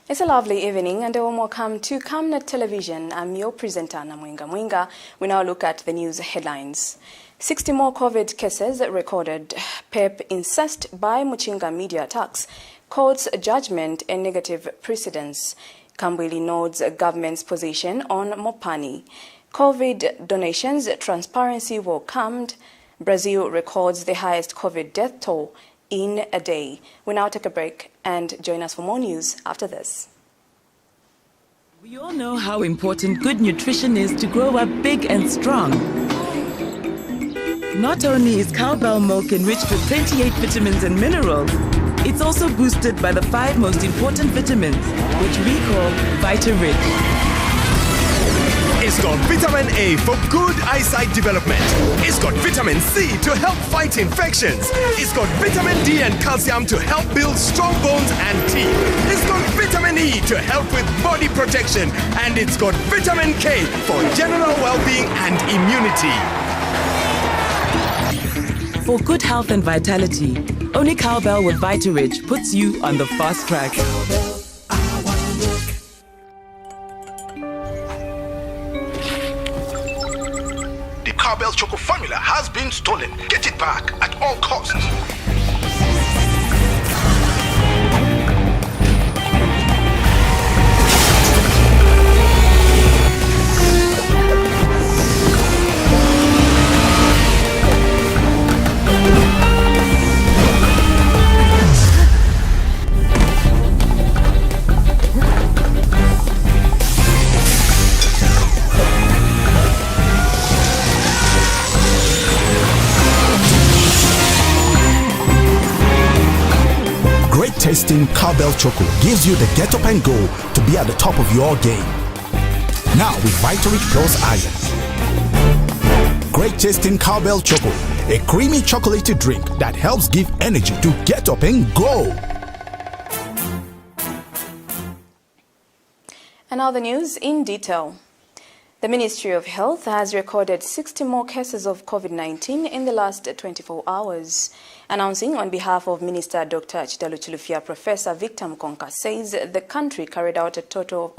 It's a lovely evening and a warm welcome to Camnet Television. I'm your presenter, Namwinga Mwinga. We now look at the news headlines. 60 more COVID cases recorded. PEP incensed by Muchinga media attacks. Court's judgment and negative precedents. Kambwili nods government's position on Mopani. COVID donations transparency welcomed. Brazil records the highest COVID death toll in a day. We now take a break and join us for more news after this. We all know how important good nutrition is to grow up big and strong. Not only is cowbell milk enriched with 28 vitamins and minerals, it's also boosted by the 5 most important vitamins, which we call Vita-Rich. It's got vitamin A for good eyesight development. It's got vitamin C to help fight infections. It's got vitamin D and calcium to help build strong bones and teeth. It's got vitamin E to help with body protection. And it's got vitamin K for general well-being and immunity. For good health and vitality, only cowbell with Vita-Rich puts you on the fast track. The Cowbell Choco formula has been stolen. Get it back at all costs. Tasting Cowbell Choco gives you the get up and go to be at the top of your game. Now with Vita-Rich Plus Iron. Great tasting Cowbell Choco, a creamy chocolatey drink that helps give energy to get up and go. And now the news in detail. The Ministry of Health has recorded 60 more cases of COVID-19 in the last 24 hours. Announcing on behalf of Minister Dr. Chitalu, Professor Victor Mkonka says the country carried out a total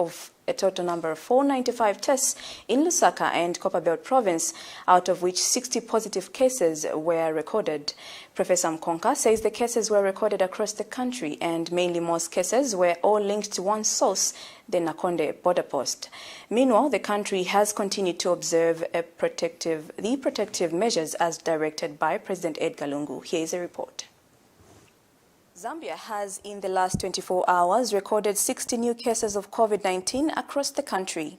number of 495 tests in Lusaka and Copperbelt province, out of which 60 positive cases were recorded. Professor Mkonka says the cases were recorded across the country and mainly most cases were all linked to one source, the Nakonde border post. Meanwhile, the country has continued to observe the protective measures as directed by President Edgar Lungu. Here is a report. Zambia has, in the last 24 hours, recorded 60 new cases of COVID-19 across the country.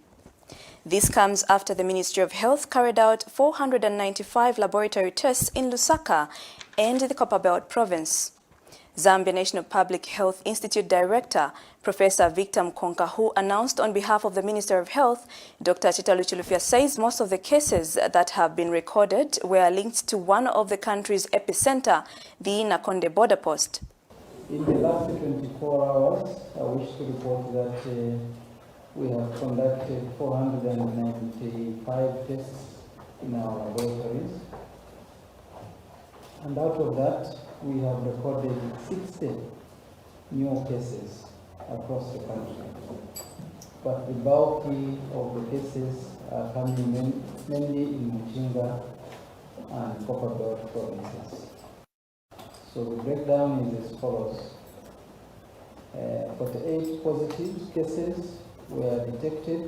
This comes after the Ministry of Health carried out 495 laboratory tests in Lusaka and the Copperbelt province. Zambia National Public Health Institute Director, Professor Victor Mkonka, who announced on behalf of the Minister of Health, Dr. Chitalu, says most of the cases that have been recorded were linked to one of the country's epicenter, the Nakonde border post. In the last 24 hours, I wish to report that we have conducted 495 tests in our laboratories. And out of that, we have recorded 60 new cases across the country. But the bulk of the cases are coming mainly in Muchinga and Copperbelt provinces. So the breakdown is as follows. 48 positive cases were detected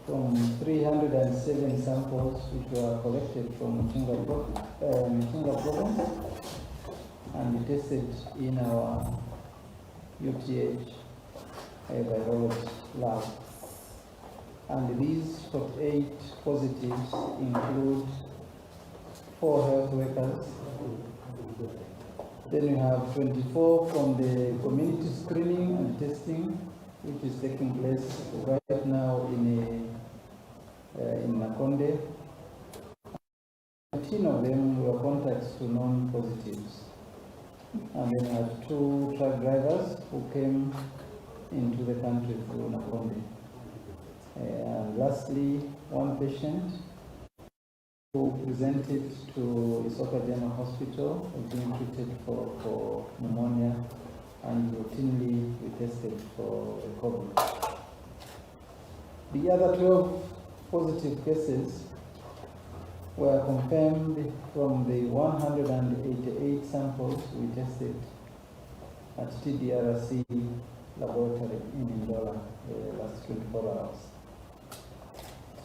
from 307 samples which were collected from Muchinga province and tested in our UTH virology lab. And these 48 positives include 4 health workers. Then we have 24 from the community screening and testing, which is taking place right now in Nakonde. 19 of them were contacts to non-positives. And then we have 2 truck drivers who came into the country through Nakonde. And lastly, 1 patient who presented to Isoka General Hospital was being treated for pneumonia, and routinely we tested for COVID. The other 12 positive cases were confirmed from the 188 samples we tested at TDRC laboratory in Ndola the last 24 hours,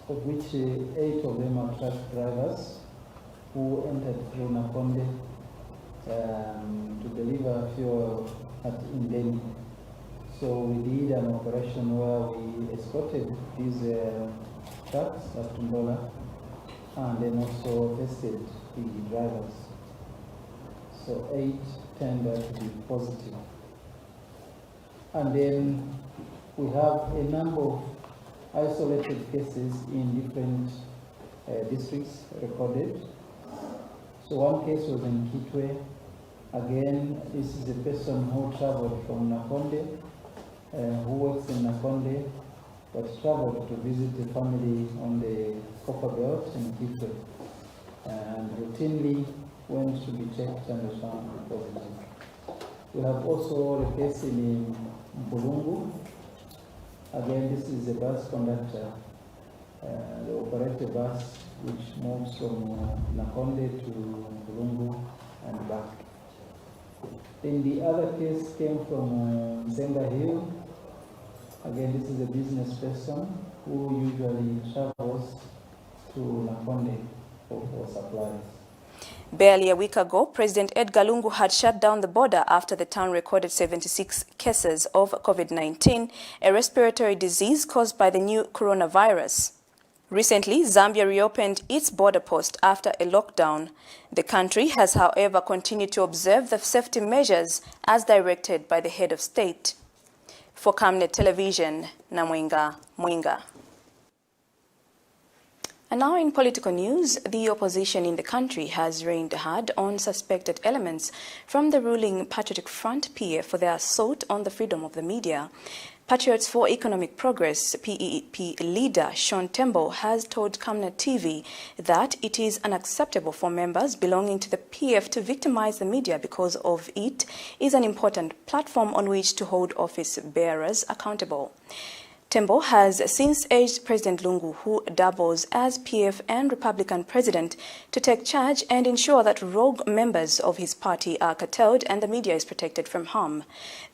of which 8 of them are truck drivers who entered through Nakonde to deliver fuel at Indeni. So we did an operation where we escorted these trucks up to Ndola and then also tested the drivers. So 8 turned out to be positive. And then we have a number of isolated cases in different districts recorded. So one case was in Kitwe. Again, this is a person who traveled from Nakonde, who works in Nakonde, but traveled to visit the family on the Copper Belt in Kitwe, and routinely went to be checked and was found positive. We have also a case in Mpulungu. Again, this is a bus conductor. They operate a bus which moves from Nakonde to Mpulungu and back. Then the other case came from Zenga Hill. Again, this is a business person who usually travels to Nakonde for supplies. Barely a week ago, President Edgar Lungu had shut down the border after the town recorded 76 cases of COVID-19, a respiratory disease caused by the new coronavirus. Recently, Zambia reopened its border post after a lockdown. The country has, however, continued to observe the safety measures as directed by the head of state. For Camnet Television, Namwenga Mwinga. And now in political news, the opposition in the country has rained hard on suspected elements from the ruling Patriotic Front PF for their assault on the freedom of the media. Patriots for Economic Progress PEP leader Sean Tembo has told Camnet-Tv that it is unacceptable for members belonging to the PF to victimize the media because of it is an important platform on which to hold office bearers accountable. Tembo has since urged President Lungu, who doubles as PF and Republican president, to take charge and ensure that rogue members of his party are curtailed and the media is protected from harm.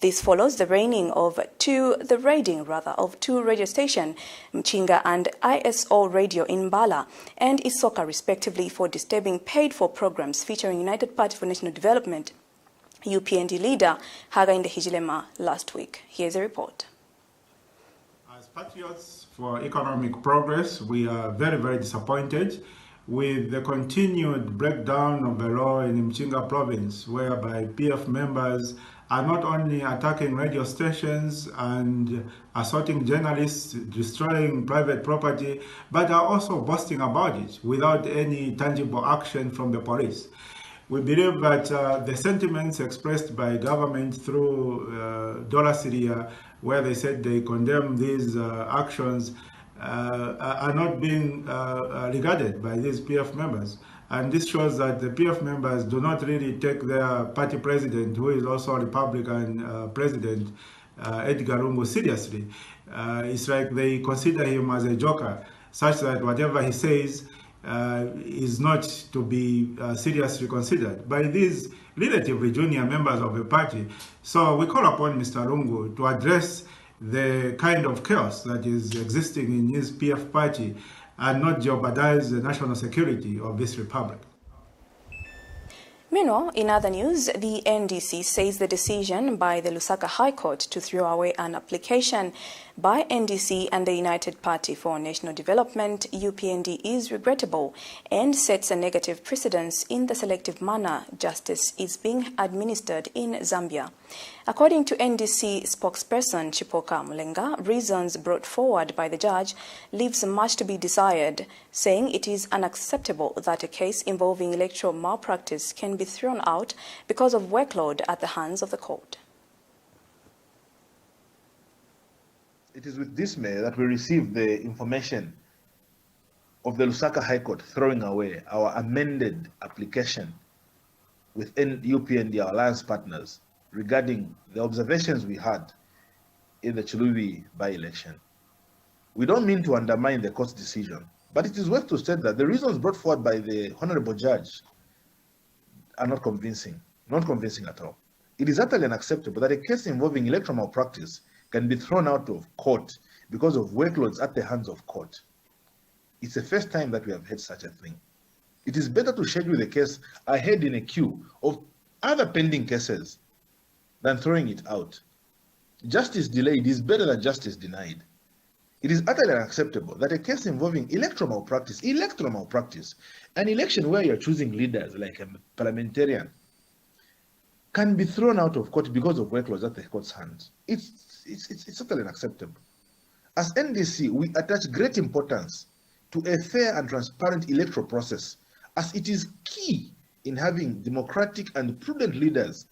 This follows the raiding of two radio stations, Mchinga and ISO Radio in Mbala and Isoka respectively, for disturbing paid-for programs featuring United Party for National Development UPND leader Hakainde Hichilema last week. Here's a report. As Patriots for Economic Progress, we are very, very disappointed with the continued breakdown of the law in Mchinga province, whereby PF members are not only attacking radio stations and assaulting journalists, destroying private property, but are also boasting about it without any tangible action from the police. We believe that the sentiments expressed by government through Dollar Syria, where they said they condemn these actions, are not being regarded by these PF members. And this shows that the PF members do not really take their party president, who is also a Republican president, Edgar Lungu, seriously. It's like they consider him as a joker, such that whatever he says is not to be seriously considered by these relatively junior members of the party. So we call upon Mr. Lungu to address the kind of chaos that is existing in his PF party and not jeopardize the national security of this republic. Meanwhile, in other news, the NDC says the decision by the Lusaka High Court to throw away an application by NDC and the United Party for National Development, UPND, is regrettable and sets a negative precedence in the selective manner justice is being administered in Zambia. According to NDC spokesperson Chipoka Mulenga, reasons brought forward by the judge leaves much to be desired, saying it is unacceptable that a case involving electoral malpractice can be thrown out because of workload at the hands of the court. It is with dismay that we received the information of the Lusaka High Court throwing away our amended application with UPND, our alliance partners, regarding the observations we had in the Chilubi by-election. We don't mean to undermine the court's decision, but it is worth to state that the reasons brought forward by the Honorable Judge are not convincing at all. It is utterly unacceptable that a case involving electoral malpractice can be thrown out of court because of workloads at the hands of court. It's the first time that we have had such a thing. It is better to schedule the case ahead in a queue of other pending cases than throwing it out. Justice delayed is better than justice denied. It is utterly unacceptable that a case involving electoral malpractice, an election where you're choosing leaders like a parliamentarian, can be thrown out of court because of workloads at the court's hands. It's utterly unacceptable. As NDC, we attach great importance to a fair and transparent electoral process, as it is key in having democratic and prudent leaders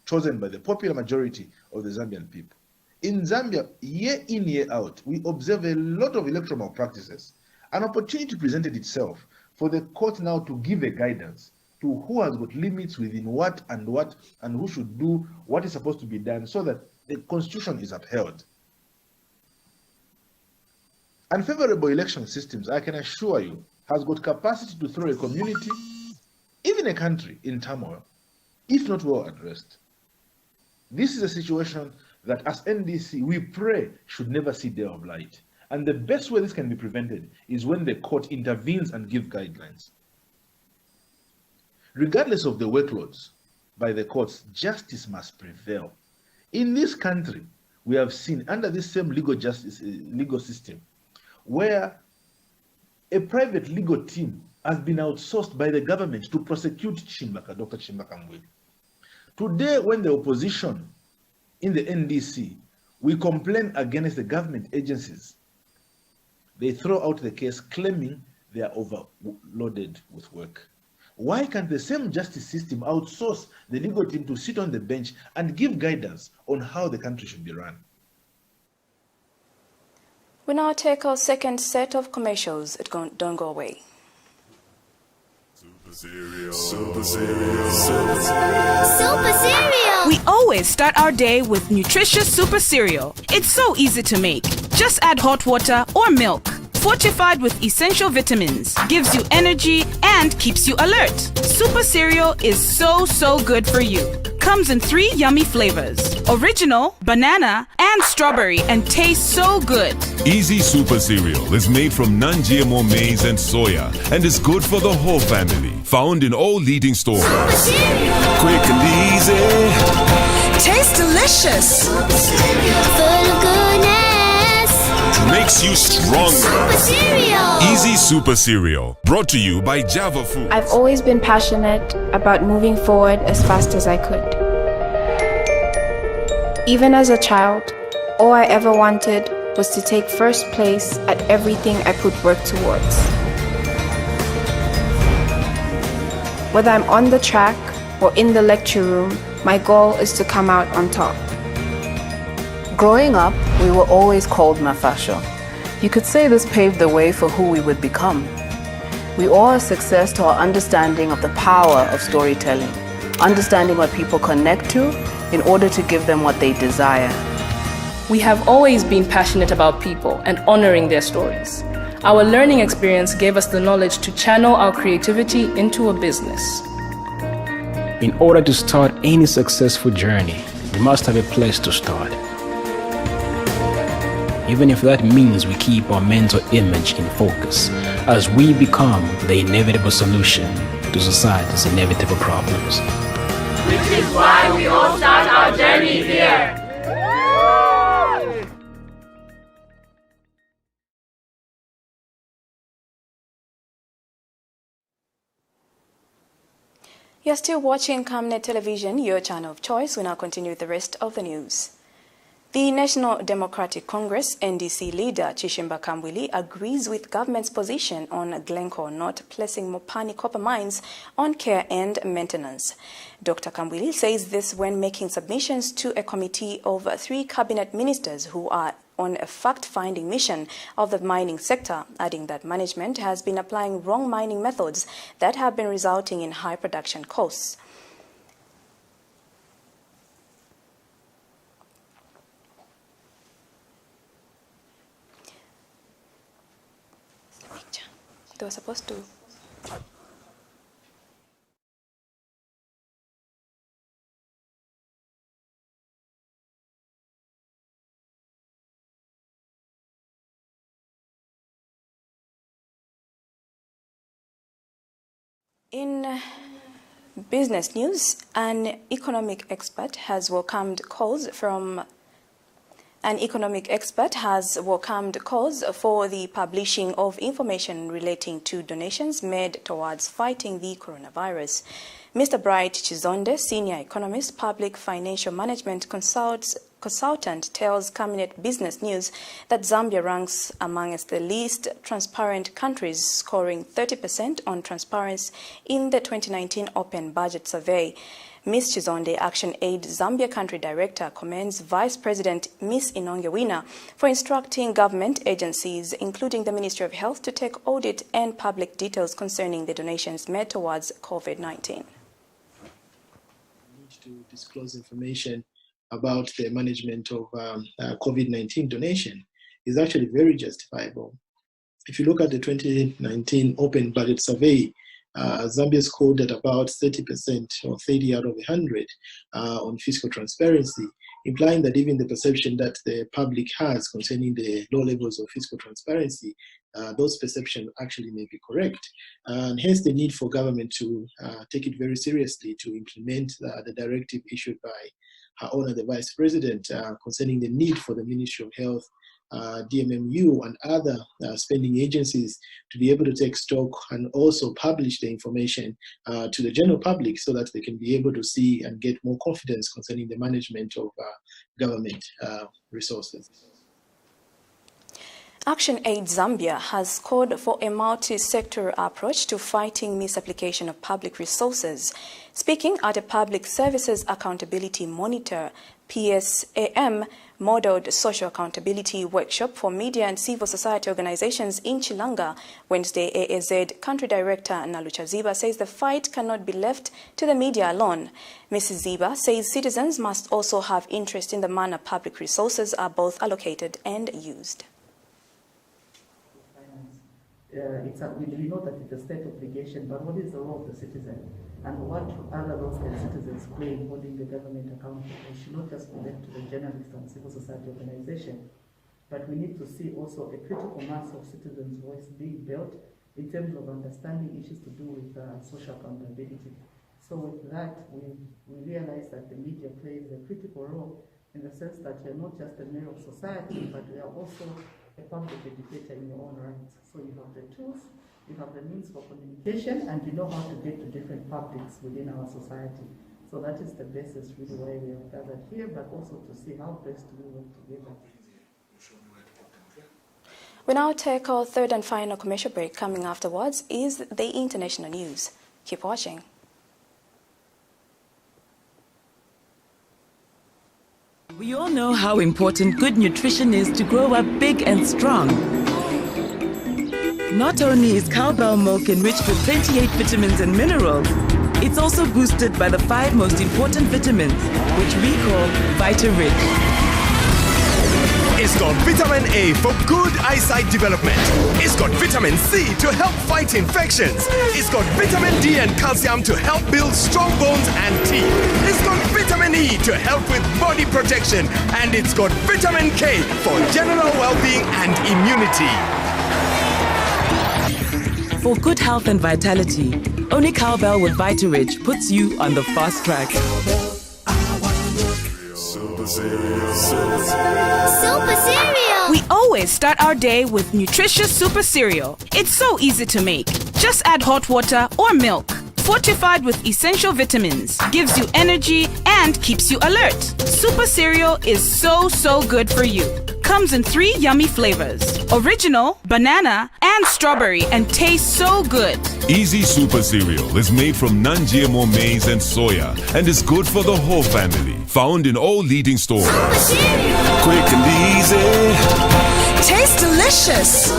chosen by the popular majority of the Zambian people. In Zambia, year in, year out, we observe a lot of electoral malpractices. An opportunity presented itself for the court now to give a guidance to who has got limits within what, and who should do what is supposed to be done so that the constitution is upheld. Unfavorable election systems, I can assure you, has got capacity to throw a community, even a country, in turmoil, if not well addressed. This is a situation that as NDC, we pray should never see day of light. And the best way this can be prevented is when the court intervenes and gives guidelines. Regardless of the workloads by the courts, justice must prevail. In this country, we have seen under this same legal system, where a private legal team has been outsourced by the government to prosecute Dr. Chimbaka Ngweli. Today, when the opposition in the NDC, we complain against the government agencies, they throw out the case claiming they are overloaded with work. Why can't the same justice system outsource the legal team to sit on the bench and give guidance on how the country should be run? We now take our second set of commercials. Don't go away. Super cereal. We always start our day with nutritious super cereal. It's so easy to make. Just add hot water or milk. Fortified with essential vitamins, gives you energy and keeps you alert. Super cereal is so good for you. Comes in 3 yummy flavors: original, banana, and strawberry, and tastes so good. Easy Super Cereal is made from non-GMO maize and soya and is good for the whole family. Found in all leading stores. Quick and easy. Tastes delicious. Super cereal. Full of goodness. Makes you stronger. Super cereal. Easy Super Cereal. Brought to you by Java Food. I've always been passionate about moving forward as fast as I could. Even as a child, all I ever wanted was to take first place at everything I put work towards. Whether I'm on the track or in the lecture room, my goal is to come out on top. Growing up, we were always called Mafasho. You could say this paved the way for who we would become. We owe our success to our understanding of the power of storytelling, understanding what people connect to in order to give them what they desire. We have always been passionate about people and honoring their stories. Our learning experience gave us the knowledge to channel our creativity into a business. In order to start any successful journey, we must have a place to start. Even if that means we keep our mental image in focus as we become the inevitable solution to society's inevitable problems. Which is why we all start our journey here. You're still watching Camnet Television, your channel of choice. We now continue with the rest of the news. The National Democratic Congress NDC leader Chimbaka Ngweli agrees with government's position on Glencore not placing Mopani copper mines on care and maintenance. Dr. Kambwili says this when making submissions to a committee of 3 cabinet ministers who are on a fact-finding mission of the mining sector, adding that management has been applying wrong mining methods that have been resulting in high production costs. They were supposed to. In business news, an economic expert has welcomed calls for the publishing of information relating to donations made towards fighting the coronavirus. Mr. Bright Chizonde, senior economist, public financial management consultant, tells Camnet Business News that Zambia ranks amongst the least transparent countries, scoring 30% on transparency in the 2019 Open Budget Survey. Ms. Chizonde, Action Aid Zambia Country Director, commends Vice President Ms. Inonge Wina for instructing government agencies, including the Ministry of Health, to take audit and public details concerning the donations made towards COVID-19. To disclose information about the management of COVID-19 donation is actually very justifiable. If you look at the 2019 Open Budget Survey, Zambia scored at about 30% or 30 out of 100 on fiscal transparency, implying that even the perception that the public has concerning the low levels of fiscal transparency, those perceptions actually may be correct. And hence the need for government to take it very seriously to implement the directive issued by Her Honor the Vice President concerning the need for the Ministry of Health, DMMU and other spending agencies to be able to take stock and also publish the information to the general public so that they can be able to see and get more confidence concerning the management of government resources. Action Aid Zambia has called for a multi-sector approach to fighting misapplication of public resources. Speaking at a Public Services Accountability Monitor PSAM modeled social accountability workshop for media and civil society organizations in Chilanga, Wednesday, AAZ Country Director Nalucha Ziba says the fight cannot be left to the media alone. Mrs. Ziba says citizens must also have interest in the manner public resources are both allocated and used. We know that it's a state obligation, but what is the role of the citizen? And what other roles can citizens play in holding the government accountable? We should not just be left to the journalist and civil society organization, but we need to see also a critical mass of citizens' voice being built in terms of understanding issues to do with social accountability. So with that, we realize that the media plays a critical role in the sense that you're not just a mirror of society, but we are also a public educator in your own right. So you have the tools, you have the means for communication, and you know how to get to different publics within our society. So that is the basis really why we have gathered here, but also to see how best we work together. We now take our third and final commercial break. Coming afterwards is the international news. Keep watching. We all know how important good nutrition is to grow up big and strong. Not only is cowbell milk enriched with 28 vitamins and minerals, it's also boosted by the 5 most important vitamins, which we call VitaRich. It's got vitamin A for good eyesight development. It's got vitamin C to help fight infections. It's got vitamin D and calcium to help build strong bones and teeth. It's got vitamin E to help with body protection. And it's got vitamin K for general well-being and immunity. For good health and vitality, only cowbell with VitaRich puts you on the fast track. Super cereal. Super cereal. We always start our day with nutritious super cereal. It's so easy to make. Just add hot water or milk. Fortified with essential vitamins, gives you energy and keeps you alert. Super cereal is so good for you. Comes in 3 yummy flavors: original, banana, and strawberry, and tastes so good. Easy Super Cereal is made from non-GMO maize and soya and is good for the whole family. Found in all leading stores. Quick and easy. Tastes delicious.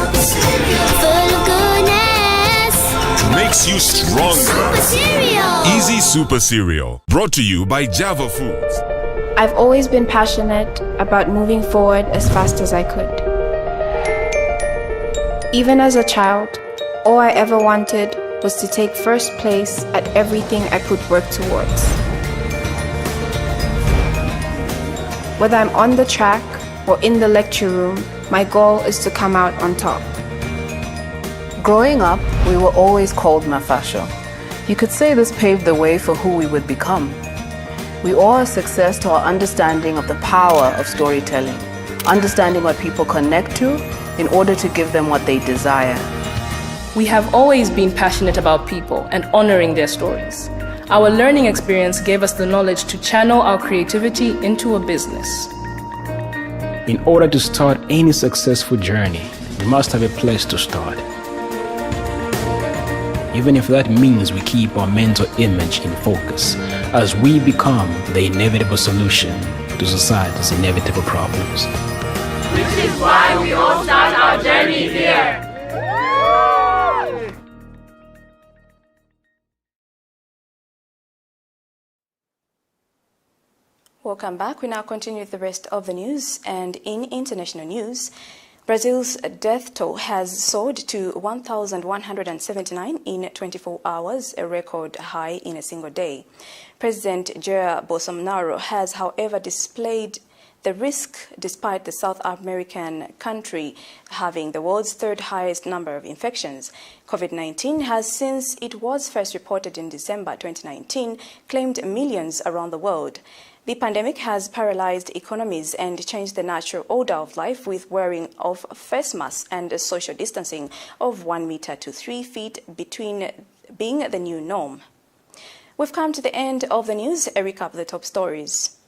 Full of goodness. Makes you stronger. Super cereal. Easy Super Cereal. Brought to you by Java Foods. I've always been passionate about moving forward as fast as I could. Even as a child, All I ever wanted was to take first place at everything I could work towards. Whether I'm on the track or in the lecture room, my goal is to come out on top. Growing up, we were always called Mafasho. You could say this paved the way for who we would become. We owe our success to our understanding of the power of storytelling, understanding what people connect to in order to give them what they desire. We have always been passionate about people and honoring their stories. Our learning experience gave us the knowledge to channel our creativity into a business. In order to start any successful journey, we must have a place to start. Even if that means we keep our mental image in focus as we become the inevitable solution to society's inevitable problems. Which is why we all start our journey here. Welcome back. We now continue with the rest of the news. And in international news, Brazil's death toll has soared to 1,179 in 24 hours, a record high in a single day. President Jair Bolsonaro has, however, displayed the risk despite the South American country having the world's third highest number of infections. COVID-19 has, since it was first reported in December 2019, claimed millions around the world. The pandemic has paralyzed economies and changed the natural order of life, with wearing of face masks and social distancing of 1 meter to 3 feet between being the new norm. We've come to the end of the news. A recap of the top stories.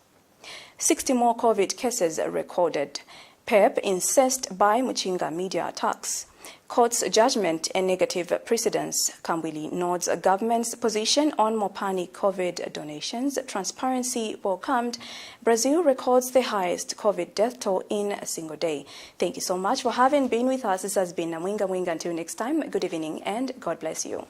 60 more COVID cases recorded. PEP incensed by Muchinga media attacks. Court's judgment and negative precedents. Kambwili nods government's position on Mopani COVID donations. Transparency welcomed. Brazil records the highest COVID death toll in a single day. Thank you so much for having been with us. This has been Mwinga Mwinga. Until next time, good evening and God bless you.